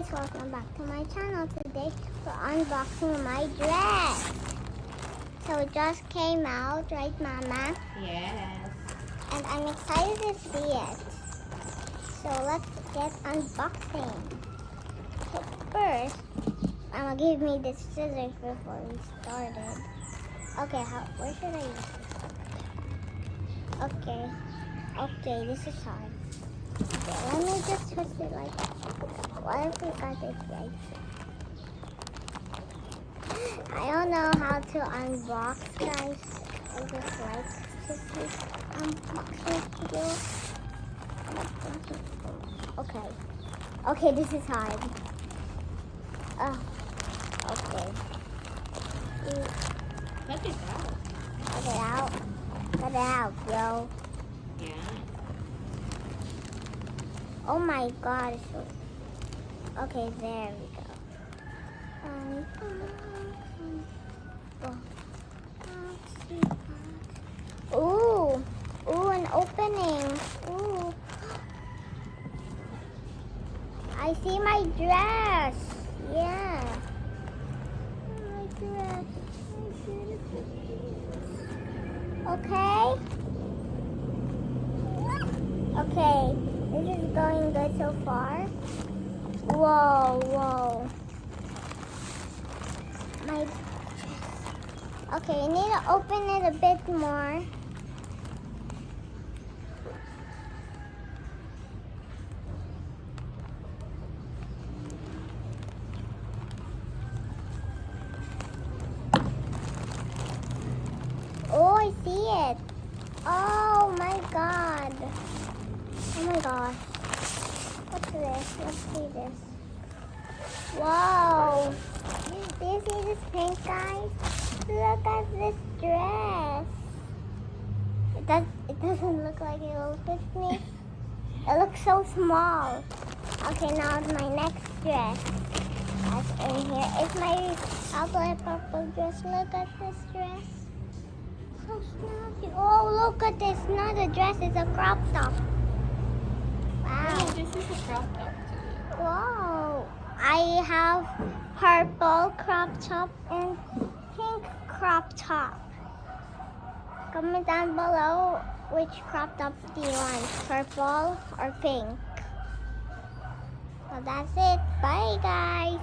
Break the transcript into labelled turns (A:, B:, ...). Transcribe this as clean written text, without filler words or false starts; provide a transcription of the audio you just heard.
A: guys, welcome back to my channel. Today we're unboxing my dress. So it just came out, right Mama?
B: Yes.
A: And I'm excited to see it. So let's get unboxing. Okay, first, Mama gave me the scissors before we started. Okay, where should I use this? Okay, this is hard. Okay, let me just twist it like that. What if we got this right? I don't know how to unbox, guys. I just like to see unboxing videos. Okay, this is hard. Okay.
B: Cut it out.
A: Cut it out. Cut it out, bro.
B: Yeah.
A: Oh my God. Okay, there we go. Ooh, an opening. Ooh. I see my dress. Yeah. My dress. Okay. Okay, this is going good so far. Whoa. Okay, I need to open it a bit more. Oh, I see it. Oh my God. Oh my gosh. What's this? Let's see this. Whoa. Do you see this pink, guys? Look at this dress. It doesn't look like it will fit me. It looks so small. Okay, now my next dress. That's in here. It's my outline purple dress. Look at this dress. So snazzy. Oh, look at this. Not a dress, it's a crop top. Wow.
B: Oh, this is a crop top too.
A: Whoa. I have purple crop top and pink crop top. Comment down below which crop top do you want, purple or pink. So that's it. Bye guys.